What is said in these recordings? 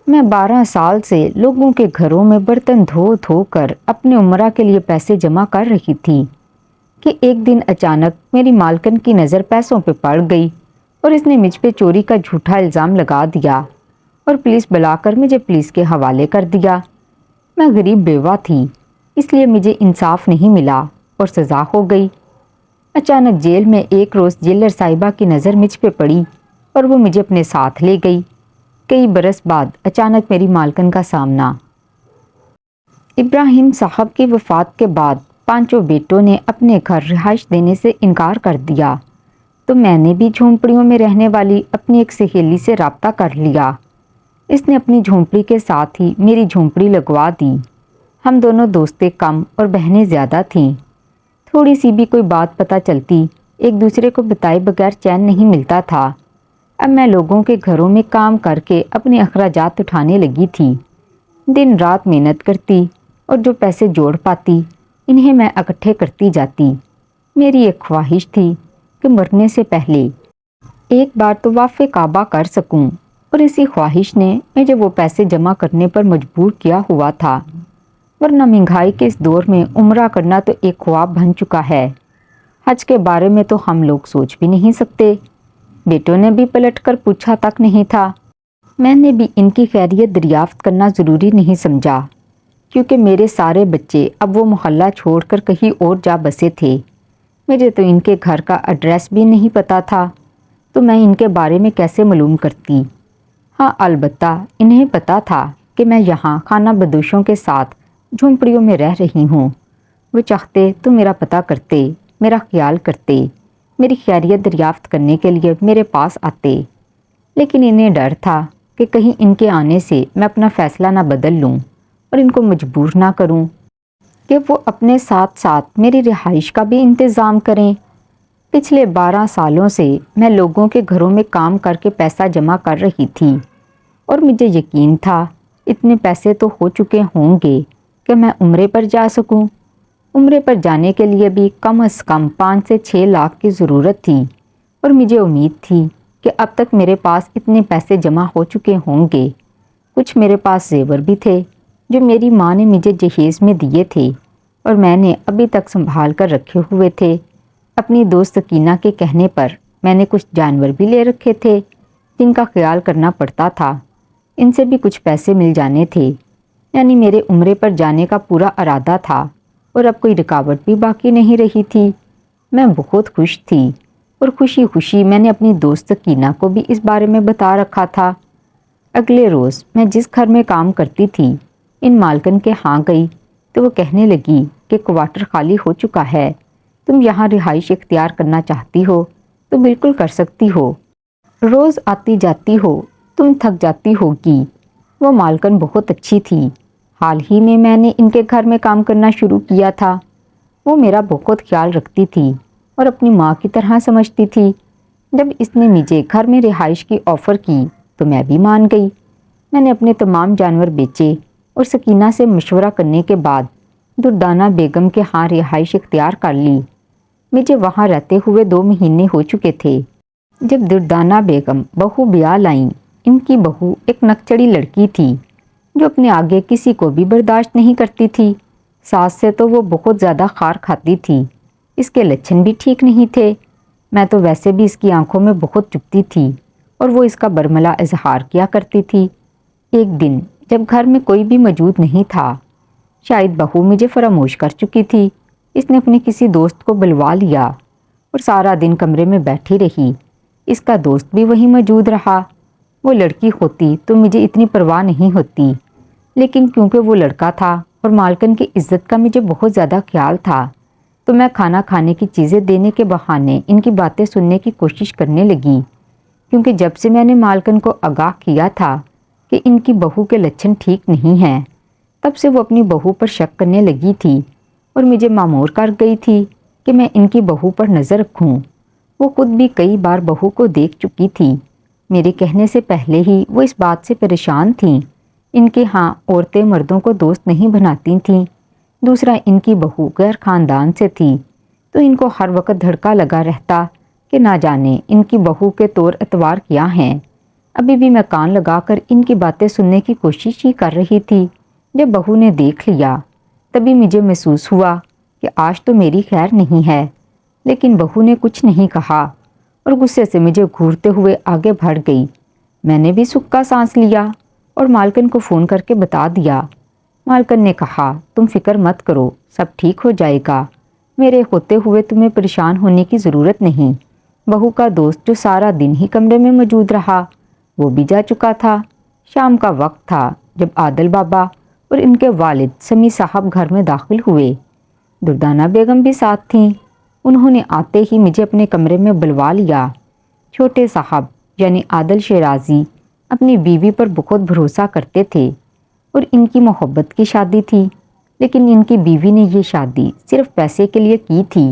میں 12 سال سے لوگوں کے گھروں میں برتن دھو دھو کر اپنے عمرہ کے لیے پیسے جمع کر رہی تھی کہ ایک دن اچانک میری مالکن کی نظر پیسوں پہ پڑ گئی اور اس نے مجھ پہ چوری کا جھوٹا الزام لگا دیا اور پولیس بلا کر مجھے پولیس کے حوالے کر دیا۔ میں غریب بیوہ تھی، اس لیے مجھے انصاف نہیں ملا اور سزا ہو گئی۔ اچانک جیل میں ایک روز جیلر صاحبہ کی نظر مجھ پہ پڑی اور وہ مجھے اپنے ساتھ لے گئی۔ کئی برس بعد اچانک میری مالکن کا سامنا۔ ابراہیم صاحب کی وفات کے بعد 5 بیٹوں نے اپنے گھر رہائش دینے سے انکار کر دیا تو میں نے بھی جھونپڑیوں میں رہنے والی اپنی ایک سہیلی سے رابطہ کر لیا۔ اس نے اپنی جھونپڑی کے ساتھ ہی میری جھونپڑی لگوا دی۔ ہم دونوں دوستیں کم اور بہنیں زیادہ تھیں۔ تھوڑی سی بھی کوئی بات پتہ چلتی ایک دوسرے کو بتائے بغیر چین نہیں ملتا تھا۔ اب میں لوگوں کے گھروں میں کام کر کے اپنے اخراجات اٹھانے لگی تھی۔ دن رات محنت کرتی اور جو پیسے جوڑ پاتی انہیں میں اکٹھے کرتی جاتی۔ میری ایک خواہش تھی کہ مرنے سے پہلے ایک بار طواف کعبہ کر سکوں، اور اسی خواہش نے مجھے وہ پیسے جمع کرنے پر مجبور کیا ہوا تھا، ورنہ مہنگائی کے اس دور میں عمرہ کرنا تو ایک خواب بن چکا ہے۔ حج کے بارے میں تو ہم لوگ سوچ بھی نہیں سکتے۔ بیٹوں نے بھی پلٹ کر پوچھا تک نہیں تھا۔ میں نے بھی ان کی خیریت دریافت کرنا ضروری نہیں سمجھا، کیونکہ میرے سارے بچے اب وہ محلہ چھوڑ کر کہیں اور جا بسے تھے۔ مجھے تو ان کے گھر کا ایڈریس بھی نہیں پتا تھا، تو میں ان کے بارے میں کیسے معلوم کرتی؟ ہاں، البتہ انہیں پتا تھا کہ میں یہاں خانہ بدوشوں کے ساتھ جھونپڑیوں میں رہ رہی ہوں۔ وہ چاہتے تو میرا پتہ کرتے، میرا خیال کرتے، میری خیریت دریافت کرنے کے لیے میرے پاس آتے، لیکن انہیں ڈر تھا کہ کہیں ان کے آنے سے میں اپنا فیصلہ نہ بدل لوں اور ان کو مجبور نہ کروں کہ وہ اپنے ساتھ ساتھ میری رہائش کا بھی انتظام کریں۔ پچھلے 12 سالوں سے میں لوگوں کے گھروں میں کام کر کے پیسہ جمع کر رہی تھی، اور مجھے یقین تھا اتنے پیسے تو ہو چکے ہوں گے کہ میں عمرے پر جا سکوں۔ عمرے پر جانے کے لیے بھی کم از کم 5 سے 6 لاکھ کی ضرورت تھی، اور مجھے امید تھی کہ اب تک میرے پاس اتنے پیسے جمع ہو چکے ہوں گے۔ کچھ میرے پاس زیور بھی تھے جو میری ماں نے مجھے جہیز میں دیے تھے اور میں نے ابھی تک سنبھال کر رکھے ہوئے تھے۔ اپنی دوست سکینہ کے کہنے پر میں نے کچھ جانور بھی لے رکھے تھے جن کا خیال کرنا پڑتا تھا۔ ان سے بھی کچھ پیسے مل جانے تھے، یعنی میرے عمرے پر جانے کا پورا ارادہ تھا، اور اب کوئی رکاوٹ بھی باقی نہیں رہی تھی۔ میں بہت خوش تھی، اور خوشی خوشی میں نے اپنی دوست سکینہ کو بھی اس بارے میں بتا رکھا تھا۔ اگلے روز میں جس گھر میں کام کرتی تھی ان مالکن کے ہاں گئی تو وہ کہنے لگی کہ کوارٹر خالی ہو چکا ہے، تم یہاں رہائش اختیار کرنا چاہتی ہو تو بالکل کر سکتی ہو، روز آتی جاتی ہو، تم تھک جاتی ہوگی۔ وہ مالکن بہت اچھی تھی، حال ہی میں نے ان کے گھر میں کام کرنا شروع کیا تھا۔ وہ میرا بہت خیال رکھتی تھی اور اپنی ماں کی طرح سمجھتی تھی۔ جب اس نے مجھے گھر میں رہائش کی آفر کی تو میں بھی مان گئی۔ میں نے اپنے تمام جانور بیچے اور سکینہ سے مشورہ کرنے کے بعد دردانہ بیگم کے ہاں رہائش اختیار کر لی۔ مجھے وہاں رہتے ہوئے 2 مہینے ہو چکے تھے جب دردانہ بیگم بہو بیاہ لائیں۔ ان کی بہو ایک نکچڑی لڑکی تھی جو اپنے آگے کسی کو بھی برداشت نہیں کرتی تھی۔ ساس سے تو وہ بہت زیادہ خار کھاتی تھی، اس کے لچھن بھی ٹھیک نہیں تھے۔ میں تو ویسے بھی اس کی آنکھوں میں بہت چبھتی تھی اور وہ اس کا برملا اظہار کیا کرتی تھی۔ ایک دن جب گھر میں کوئی بھی موجود نہیں تھا، شاید بہو مجھے فراموش کر چکی تھی، اس نے اپنے کسی دوست کو بلوا لیا اور سارا دن کمرے میں بیٹھی رہی۔ اس کا دوست بھی وہیں موجود رہا۔ وہ لڑکی ہوتی تو مجھے اتنی پرواہ نہیں ہوتی، لیکن کیونکہ وہ لڑکا تھا اور مالکن کی عزت کا مجھے بہت زیادہ خیال تھا، تو میں کھانا کھانے کی چیزیں دینے کے بہانے ان کی باتیں سننے کی کوشش کرنے لگی، کیونکہ جب سے میں نے مالکن کو آگاہ کیا تھا کہ ان کی بہو کے لچھن ٹھیک نہیں ہیں، تب سے وہ اپنی بہو پر شک کرنے لگی تھی اور مجھے مامور کر گئی تھی کہ میں ان کی بہو پر نظر رکھوں۔ وہ خود بھی کئی بار بہو کو دیکھ چکی تھی۔ میرے کہنے سے پہلے ہی وہ اس بات سے پریشان تھیں۔ ان کے ہاں عورتیں مردوں کو دوست نہیں بناتی تھیں۔ دوسرا، ان کی بہو غیر خاندان سے تھی، تو ان کو ہر وقت دھڑکا لگا رہتا کہ نہ جانے ان کی بہو کے طور اتوار کیا ہیں۔ ابھی بھی میں کان لگا کر ان کی باتیں سننے کی کوشش ہی کر رہی تھی جب بہو نے دیکھ لیا۔ تبھی مجھے محسوس ہوا کہ آج تو میری خیر نہیں ہے، لیکن بہو نے کچھ نہیں کہا اور غصے سے مجھے گھورتے ہوئے آگے بڑھ گئی۔ میں نے بھی سکا سانس لیا اور مالکن کو فون کر کے بتا دیا۔ مالکن نے کہا، تم فکر مت کرو، سب ٹھیک ہو جائے گا، میرے ہوتے ہوئے تمہیں پریشان ہونے کی ضرورت نہیں۔ بہو کا دوست جو سارا دن ہی کمرے میں موجود رہا وہ بھی جا چکا تھا۔ شام کا وقت تھا جب عادل بابا اور ان کے والد سمیع صاحب گھر میں داخل ہوئے۔ دردانہ بیگم بھی ساتھ تھیں۔ انہوں نے آتے ہی مجھے اپنے کمرے میں بلوا لیا۔ چھوٹے صاحب یعنی عادل شیرازی اپنی بیوی پر بہت بھروسہ کرتے تھے اور ان کی محبت کی شادی تھی، لیکن ان کی بیوی نے یہ شادی صرف پیسے کے لیے کی تھی۔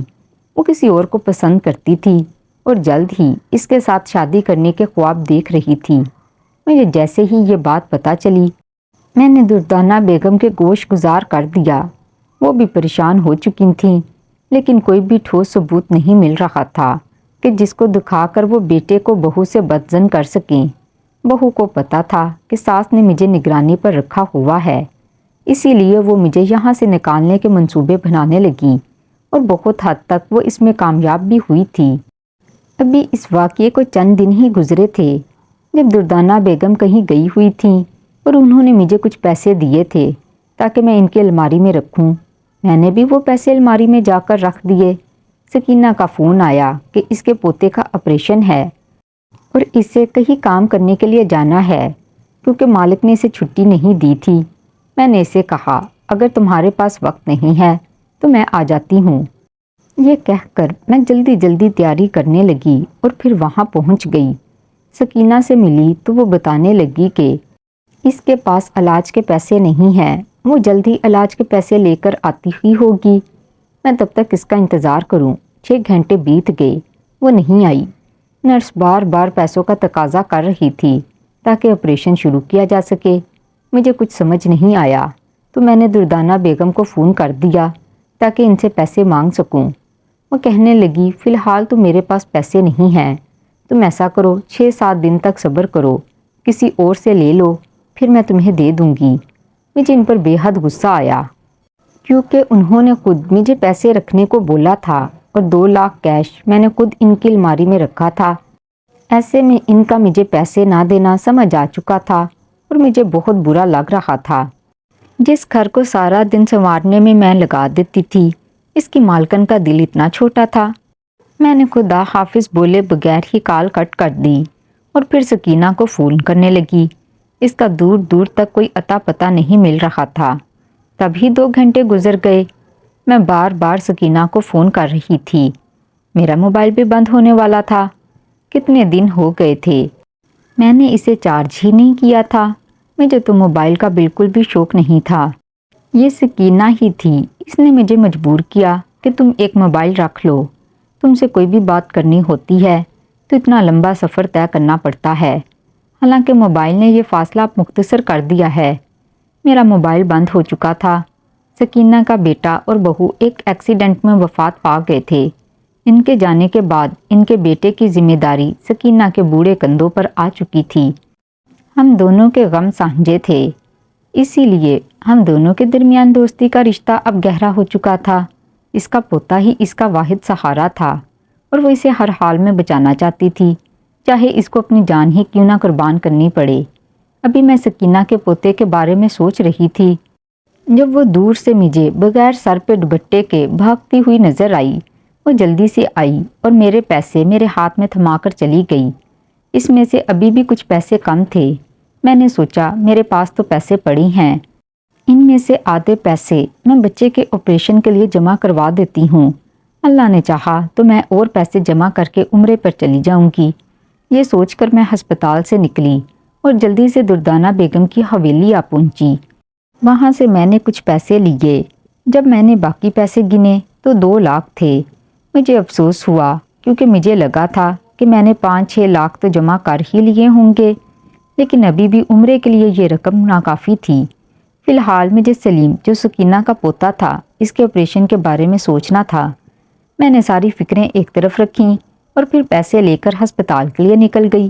وہ کسی اور کو پسند کرتی تھی اور جلد ہی اس کے ساتھ شادی کرنے کے خواب دیکھ رہی تھی۔ مجھے جیسے ہی یہ بات پتہ چلی میں نے دردانہ بیگم کے گوش گزار کر دیا۔ وہ بھی پریشان ہو چکی تھیں، لیکن کوئی بھی ٹھوس ثبوت نہیں مل رہا تھا کہ جس کو دکھا کر وہ بیٹے کو بہو سے بدظن کر سکیں۔ بہو کو پتا تھا کہ ساس نے مجھے نگرانی پر رکھا ہوا ہے، اسی لیے وہ مجھے یہاں سے نکالنے کے منصوبے بنانے لگی اور بہت حد تک وہ اس میں کامیاب بھی ہوئی تھی۔ ابھی اس واقعے کو چند دن ہی گزرے تھے جب دردانہ بیگم کہیں گئی ہوئی تھیں اور انہوں نے مجھے کچھ پیسے دیے تھے تاکہ میں ان کی الماری میں رکھوں۔ میں نے بھی وہ پیسے الماری میں جا کر رکھ دیے۔ سکینہ کا فون آیا کہ اس کے پوتے کا آپریشن ہے اور اسے کہیں کام کرنے کے لیے جانا ہے کیونکہ مالک نے اسے چھٹی نہیں دی تھی۔ میں نے اسے کہا، اگر تمہارے پاس وقت نہیں ہے تو میں آ جاتی ہوں۔ یہ کہہ کر میں جلدی جلدی تیاری کرنے لگی اور پھر وہاں پہنچ گئی۔ سکینہ سے ملی تو وہ بتانے لگی کہ اس کے پاس علاج کے پیسے نہیں ہیں، وہ جلد ہی علاج کے پیسے لے کر آتی ہی ہوگی۔ میں تب تک اس کا انتظار کروں۔ 6 گھنٹے بیت گئے، وہ نہیں آئی۔ نرس بار بار پیسوں کا تقاضا کر رہی تھی تاکہ آپریشن شروع کیا جا سکے۔ مجھے کچھ سمجھ نہیں آیا تو میں نے دردانہ بیگم کو فون کر دیا تاکہ ان سے پیسے مانگ سکوں۔ وہ کہنے لگی، فی الحال تو میرے پاس پیسے نہیں ہیں، تم ایسا کرو 6-7 دن تک صبر کرو، کسی اور سے لے لو، پھر میں تمہیں دے دوں گی۔ مجھے ان پر بے حد غصہ آیا کیونکہ انہوں نے خود مجھے پیسے رکھنے کو بولا تھا اور 2 لاکھ کیش میں نے خود ان کی الماری میں رکھا تھا۔ ایسے میں ان کا مجھے پیسے نہ دینا سمجھ آ چکا تھا اور مجھے بہت برا لگ رہا تھا۔ جس گھر کو سارا دن سنوارنے میں میں لگا دیتی تھی، اس کی مالکن کا دل اتنا چھوٹا تھا۔ میں نے خدا حافظ بولے بغیر ہی کال کٹ کر دی اور پھر سکینہ کو فون کرنے لگی۔ اس کا دور دور تک کوئی اتا پتہ نہیں مل رہا تھا۔ تبھی 2 گھنٹے گزر گئے۔ میں بار بار سکینہ کو فون کر رہی تھی۔ میرا موبائل بھی بند ہونے والا تھا۔ کتنے دن ہو گئے تھے میں نے اسے چارج ہی نہیں کیا تھا۔ مجھے تو موبائل کا بالکل بھی شوق نہیں تھا۔ یہ سکینہ ہی تھی، اس نے مجھے مجبور کیا کہ تم ایک موبائل رکھ لو، تم سے کوئی بھی بات کرنی ہوتی ہے تو اتنا لمبا سفر طے کرنا پڑتا ہے۔ حالانکہ موبائل نے یہ فاصلہ مختصر کر دیا ہے۔ میرا موبائل بند ہو چکا تھا۔ سکینہ کا بیٹا اور بہو ایک ایکسیڈنٹ میں وفات پا گئے تھے۔ ان کے جانے کے بعد ان کے بیٹے کی ذمہ داری سکینہ کے بوڑھے کندھوں پر آ چکی تھی۔ ہم دونوں کے غم سانجھے تھے، اسی لیے ہم دونوں کے درمیان دوستی کا رشتہ اب گہرا ہو چکا تھا۔ اس کا پوتا ہی اس کا واحد سہارا تھا اور وہ اسے ہر حال میں بچانا چاہتی تھی، چاہے اس کو اپنی جان ہی کیوں نہ قربان کرنی پڑے۔ ابھی میں سکینہ کے پوتے کے بارے میں سوچ رہی تھی جب وہ دور سے مجھے بغیر سر پہ دوپٹے کے بھاگتی ہوئی نظر آئی۔ وہ جلدی سے آئی اور میرے پیسے میرے ہاتھ میں تھما کر چلی گئی۔ اس میں سے ابھی بھی کچھ پیسے کم تھے۔ میں نے سوچا میرے پاس تو پیسے پڑے ہیں، ان میں سے آدھے پیسے میں بچے کے آپریشن کے لیے جمع کروا دیتی ہوں۔ اللہ نے چاہا تو میں اور پیسے جمع کر کے عمرے پر چلی جاؤں گی۔ یہ سوچ کر میں ہسپتال سے نکلی اور جلدی سے دردانہ بیگم کی حویلی آ پہنچی۔ وہاں سے میں نے کچھ پیسے لیے۔ جب میں نے باقی پیسے گنے تو 2 لاکھ تھے۔ مجھے افسوس ہوا کیونکہ مجھے لگا تھا کہ میں نے 5-6 لاکھ تو جمع کر ہی لیے ہوں گے، لیکن ابھی بھی عمرے کے لیے یہ رقم ناکافی تھی۔ فی الحال مجھے سلیم جو سکینہ کا پوتا تھا اس کے آپریشن کے بارے میں سوچنا تھا۔ میں نے ساری فکریں ایک طرف رکھیں اور پھر پیسے لے کر ہسپتال کے لیے نکل گئی۔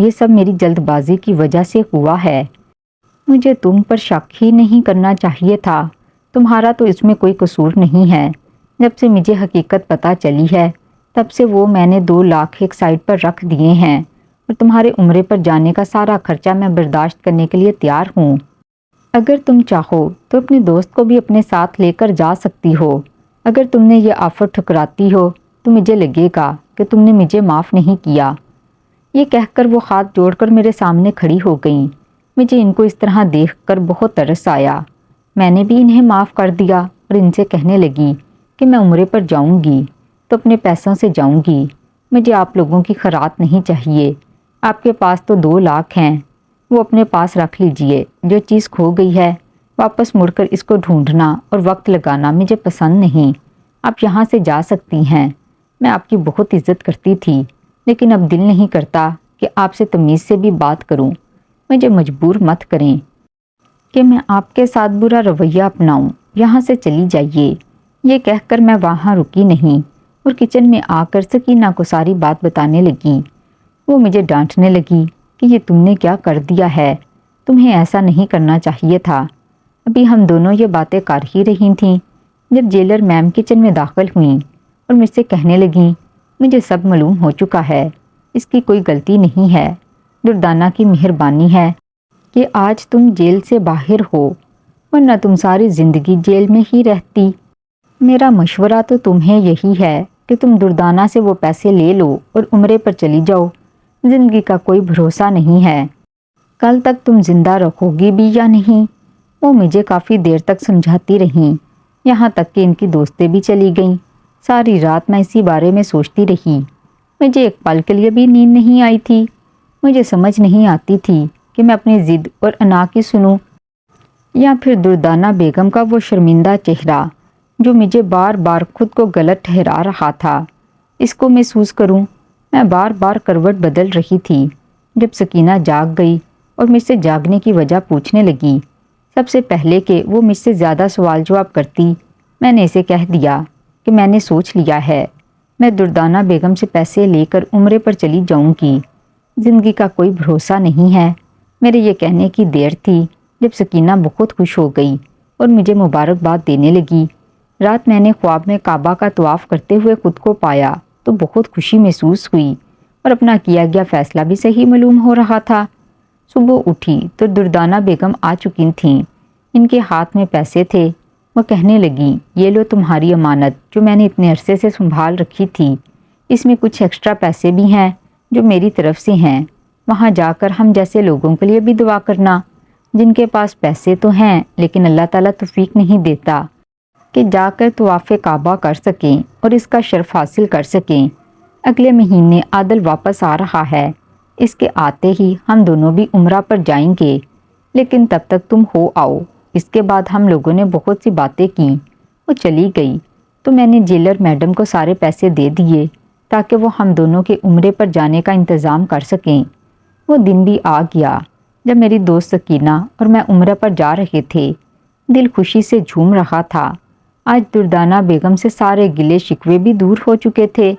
یہ سب میری جلد بازی کی وجہ سے ہوا ہے۔ مجھے تم پر شک ہی نہیں کرنا چاہیے تھا، تمہارا تو اس میں کوئی قصور نہیں ہے۔ جب سے مجھے حقیقت پتہ چلی ہے تب سے وہ میں نے 2 لاکھ ایک سائڈ پر رکھ دیے ہیں، اور تمہارے عمرے پر جانے کا سارا خرچہ میں برداشت کرنے کے لیے تیار ہوں۔ اگر تم چاہو تو اپنے دوست کو بھی اپنے ساتھ لے کر جا سکتی ہو۔ اگر تم نے یہ آفر ٹھکراتی ہو تو مجھے لگے گا کہ تم نے مجھے معاف نہیں کیا۔ یہ کہہ کر وہ ہاتھ جوڑ کر میرے سامنے کھڑی ہو گئیں۔ مجھے ان کو اس طرح دیکھ کر بہت ترس آیا۔ میں نے بھی انہیں معاف کر دیا اور ان سے کہنے لگی کہ میں عمرے پر جاؤں گی تو اپنے پیسوں سے جاؤں گی، مجھے آپ لوگوں کی خیرات نہیں چاہیے۔ آپ کے پاس تو 2 لاکھ ہیں، وہ اپنے پاس رکھ لیجئے۔ جو چیز کھو گئی ہے واپس مڑ کر اس کو ڈھونڈنا اور وقت لگانا مجھے پسند نہیں۔ آپ یہاں سے جا سکتی ہیں۔ میں آپ کی بہت عزت کرتی تھی، لیکن اب دل نہیں کرتا کہ آپ سے تمیز سے بھی بات کروں۔ مجھے مجبور مت کریں کہ میں آپ کے ساتھ برا رویہ اپناؤں۔ یہاں سے چلی جائیے۔ یہ کہہ کر میں وہاں رکی نہیں اور کچن میں آ کر سکینہ کو ساری بات بتانے لگی۔ وہ مجھے ڈانٹنے لگی کہ یہ تم نے کیا کر دیا ہے، تمہیں ایسا نہیں کرنا چاہیے تھا۔ ابھی ہم دونوں یہ باتیں کر ہی رہی تھیں جب جیلر میم کچن میں داخل ہوئیں اور مجھ سے کہنے لگیں، مجھے سب معلوم ہو چکا ہے، اس کی کوئی غلطی نہیں ہے، دردانہ کی مہربانی ہے کہ آج تم جیل سے باہر ہو، ورنہ تم ساری زندگی جیل میں ہی رہتی۔ میرا مشورہ تو تمہیں یہی ہے کہ تم دردانہ سے وہ پیسے لے لو اور عمرے پر چلی جاؤ۔ زندگی کا کوئی بھروسہ نہیں ہے، کل تک تم زندہ رہو گی بھی یا نہیں۔ وہ مجھے کافی دیر تک سمجھاتی رہیں، یہاں تک کہ ان کی دوستیں بھی چلی گئیں۔ ساری رات میں اسی بارے میں سوچتی رہی۔ مجھے ایک پل کے لیے بھی نیند نہیں آئی تھی۔ مجھے سمجھ نہیں آتی تھی کہ میں اپنی ضد اور انا کی سنوں یا پھر دردانہ بیگم کا وہ شرمندہ چہرہ جو مجھے بار بار خود کو غلط ٹھہرا رہا تھا، اس کو محسوس کروں۔ میں بار بار کروٹ بدل رہی تھی۔ جب سکینہ جاگ گئی اور مجھ سے جاگنے کی وجہ پوچھنے لگی، سب سے پہلے کہ وہ مجھ سے زیادہ سوال جواب کرتی، میں نے اسے کہہ دیا کہ میں نے سوچ لیا ہے، میں دردانہ بیگم سے پیسے لے کر عمرے پر چلی جاؤں گی۔ زندگی کا کوئی بھروسہ نہیں ہے۔ میرے یہ کہنے کی دیر تھی جب سکینہ بہت خوش ہو گئی اور مجھے مبارکباد دینے لگی۔ رات میں نے خواب میں کعبہ کا طواف کرتے ہوئے خود کو پایا تو بہت خوشی محسوس ہوئی اور اپنا کیا گیا فیصلہ بھی صحیح معلوم ہو رہا تھا۔ صبح اٹھی تو دردانہ بیگم آ چکی تھیں۔ ان کے ہاتھ میں پیسے تھے۔ وہ کہنے لگیں، یہ لو تمہاری امانت جو میں نے اتنے عرصے سے سنبھال رکھی تھی۔ اس میں کچھ ایکسٹرا پیسے بھی ہیں جو میری طرف سے ہیں۔ وہاں جا کر ہم جیسے لوگوں کے لیے بھی دعا کرنا جن کے پاس پیسے تو ہیں لیکن اللہ تعالیٰ توفیق نہیں دیتا کہ جا کر طواف کعبہ کر سکیں اور اس کا شرف حاصل کر سکیں۔ اگلے مہینے عادل واپس آ رہا ہے، اس کے آتے ہی ہم دونوں بھی عمرہ پر جائیں گے، لیکن تب تک تم ہو آؤ۔ اس کے بعد ہم لوگوں نے بہت سی باتیں کیں۔ وہ چلی گئی تو میں نے جیلر میڈم کو سارے پیسے دے دیے تاکہ وہ ہم دونوں کے عمرے پر جانے کا انتظام کر سکیں۔ وہ دن بھی آ گیا جب میری دوست سکینہ اور میں عمرہ پر جا رہے تھے۔ دل خوشی سے جھوم رہا تھا۔ آج دردانہ بیگم سے سارے گلے شکوے بھی دور ہو چکے تھے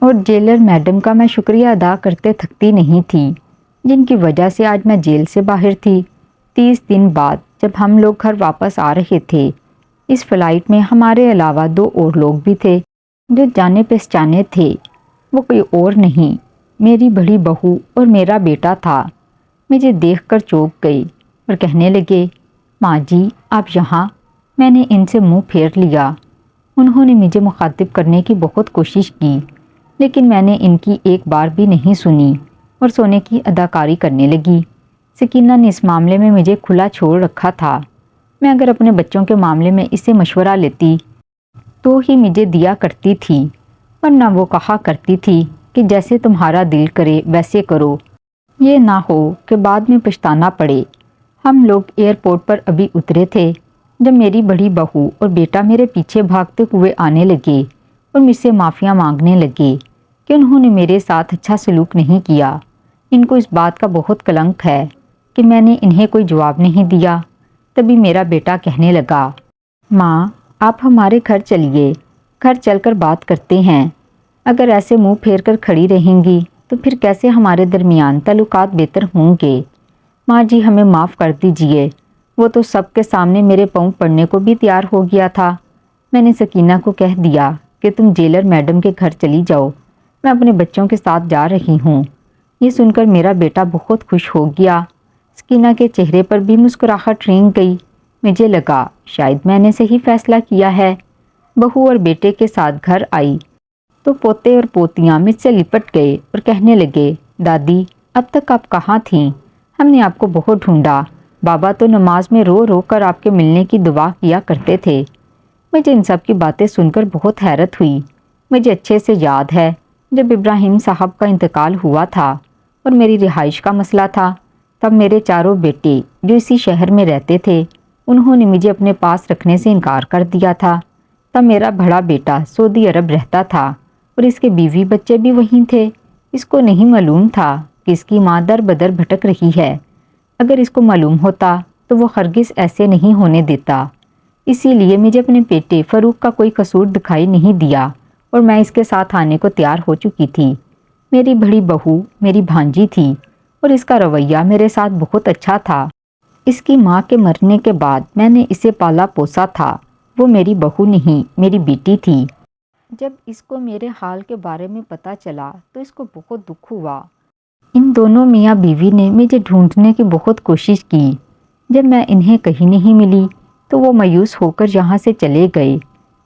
اور جیلر میڈم کا میں شکریہ ادا کرتے تھکتی نہیں تھی، جن کی وجہ سے آج میں جیل سے باہر تھی۔ 30 دن بعد جب ہم لوگ گھر واپس آ رہے تھے، اس فلائٹ میں ہمارے علاوہ 2 اور لوگ بھی تھے جو جانے پہچانے تھے۔ وہ کوئی اور نہیں، میری بڑی بہو اور میرا بیٹا تھا۔ مجھے دیکھ کر چونک گئی اور کہنے لگے، ماں جی آپ یہاں؟ میں نے ان سے منہ پھیر لیا۔ انہوں نے مجھے مخاطب کرنے کی بہت کوشش کی، لیکن میں نے ان کی ایک بار بھی نہیں سنی اور سونے کی اداکاری کرنے لگی۔ سکینہ نے اس معاملے میں مجھے کھلا چھوڑ رکھا تھا۔ میں اگر اپنے بچوں کے معاملے میں اس سے مشورہ لیتی تو ہی مجھے دیا کرتی تھی، ورنہ وہ کہا کرتی تھی کہ جیسے تمہارا دل کرے ویسے کرو، یہ نہ ہو کہ بعد میں پچھتانا پڑے۔ ہم لوگ ایئرپورٹ پر ابھی اترے تھے جب میری بڑی بہو اور بیٹا میرے پیچھے بھاگتے ہوئے آنے لگے اور مجھ سے معافیاں مانگنے لگے کہ انہوں نے میرے ساتھ اچھا سلوک نہیں کیا۔ ان کو اس بات کا بہت کلنک ہے کہ میں نے انہیں کوئی جواب نہیں دیا۔ تبھی میرا بیٹا کہنے لگا، ماں آپ ہمارے گھر چلیے، گھر چل کر بات کرتے ہیں۔ اگر ایسے منہ پھیر کر کھڑی رہیں گی تو پھر کیسے ہمارے درمیان تعلقات بہتر ہوں گے؟ ماں جی ہمیں معاف کر دیجئے، وہ تو سب کے سامنے میرے پاؤں پڑنے کو بھی تیار ہو گیا تھا۔ میں نے سکینہ کو کہہ دیا کہ تم جیلر میڈم کے گھر چلی جاؤ، میں اپنے بچوں کے ساتھ جا رہی ہوں۔ یہ سن کر میرا بیٹا بہت خوش ہو گیا۔ سکینہ کے چہرے پر بھی مسکراہٹ رنگ گئی۔ مجھے لگا شاید میں نے صحیح فیصلہ کیا ہے۔ بہو اور بیٹے کے ساتھ گھر آئی تو پوتے اور پوتیاں مجھ سے لپٹ گئے اور کہنے لگے، دادی اب تک آپ کہاں تھیں؟ ہم نے آپ کو بہت ڈھونڈا، بابا تو نماز میں رو رو کر آپ کے ملنے کی دعا کیا کرتے تھے۔ مجھے ان سب کی باتیں سن کر بہت حیرت ہوئی۔ مجھے اچھے سے یاد ہے جب ابراہیم صاحب کا انتقال ہوا تھا اور میری رہائش کا مسئلہ تھا، تب میرے چاروں بیٹے جو اسی شہر میں رہتے تھے انہوں نے مجھے اپنے پاس رکھنے سے انکار کر دیا تھا۔ تب میرا بڑا بیٹا سعودی عرب رہتا تھا اور اس کے بیوی بچے بھی وہیں تھے۔ اس کو نہیں معلوم تھا کہ اس کی ماں در بدر بھٹک رہی ہے۔ اگر اس کو معلوم ہوتا تو وہ ہرگز ایسے نہیں ہونے دیتا۔ اسی لیے مجھے اپنے بیٹے فاروق کا کوئی قصور دکھائی نہیں دیا اور میں اس کے ساتھ آنے کو تیار ہو چکی تھی۔ میری بڑی بہو میری بھانجی تھی اور اس کا رویہ میرے ساتھ بہت اچھا تھا۔ اس کی ماں کے مرنے کے بعد میں نے اسے پالا پوسا تھا۔ وہ میری بہو نہیں، میری بیٹی تھی۔ جب اس کو میرے حال کے بارے میں پتہ چلا تو اس کو بہت دکھ ہوا۔ ان دونوں میاں بیوی نے مجھے ڈھونڈنے کی بہت کوشش کی۔ جب میں انہیں کہیں نہیں ملی تو وہ مایوس ہو کر یہاں سے چلے گئے،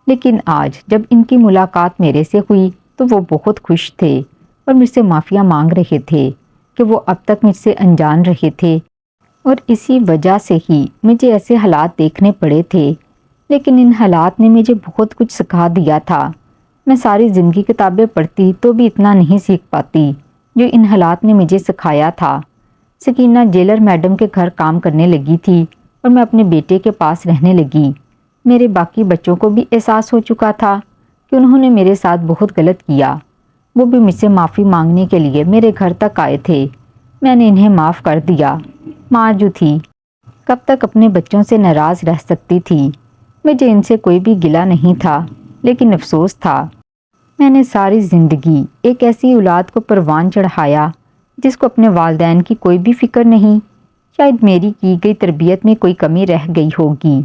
لیکن آج جب ان کی ملاقات میرے سے ہوئی تو وہ بہت خوش تھے اور مجھ سے معافیاں مانگ رہے تھے کہ وہ اب تک مجھ سے انجان رہے تھے اور اسی وجہ سے ہی مجھے ایسے حالات دیکھنے پڑے تھے۔ لیکن ان حالات نے مجھے بہت کچھ سکھا دیا تھا۔ میں ساری زندگی کتابیں پڑھتی تو بھی اتنا نہیں سیکھ پاتی جو ان حالات نے مجھے سکھایا تھا۔ سکینہ جیلر میڈم کے گھر کام کرنے لگی تھی اور میں اپنے بیٹے کے پاس رہنے لگی۔ میرے باقی بچوں کو بھی احساس ہو چکا تھا کہ انہوں نے میرے ساتھ بہت غلط کیا۔ وہ بھی مجھ سے معافی مانگنے کے لیے میرے گھر تک آئے تھے۔ میں نے انہیں معاف کر دیا۔ ماں جو تھی کب تک اپنے بچوں سے ناراض رہ سکتی تھی؟ مجھے ان سے کوئی بھی گلہ نہیں تھا، لیکن افسوس تھا۔ میں نے ساری زندگی ایک ایسی اولاد کو پروان چڑھایا جس کو اپنے والدین کی کوئی بھی فکر نہیں۔ شاید میری کی گئی تربیت میں کوئی کمی رہ گئی ہوگی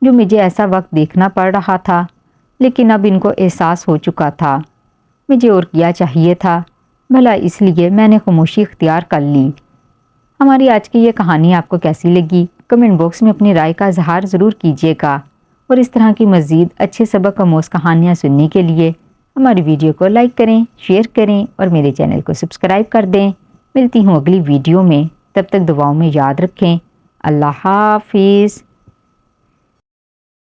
جو مجھے ایسا وقت دیکھنا پڑ رہا تھا، لیکن اب ان کو احساس ہو چکا تھا۔ مجھے اور کیا چاہیے تھا؟ بھلا اس لیے میں نے خاموشی اختیار کر لی۔ ہماری آج کی یہ کہانی آپ کو کیسی لگی؟ کمنٹ باکس میں اپنی رائے کا اظہار ضرور کیجیے گا، اور اس طرح کی مزید اچھے سبق آموز کہانیاں سننے کے لیے ہماری ویڈیو کو لائک کریں، شیئر کریں اور میرے چینل کو سبسکرائب کر دیں۔ ملتی ہوں اگلی ویڈیو میں، تب تک دعاؤں میں یاد رکھیں۔ اللہ حافظ۔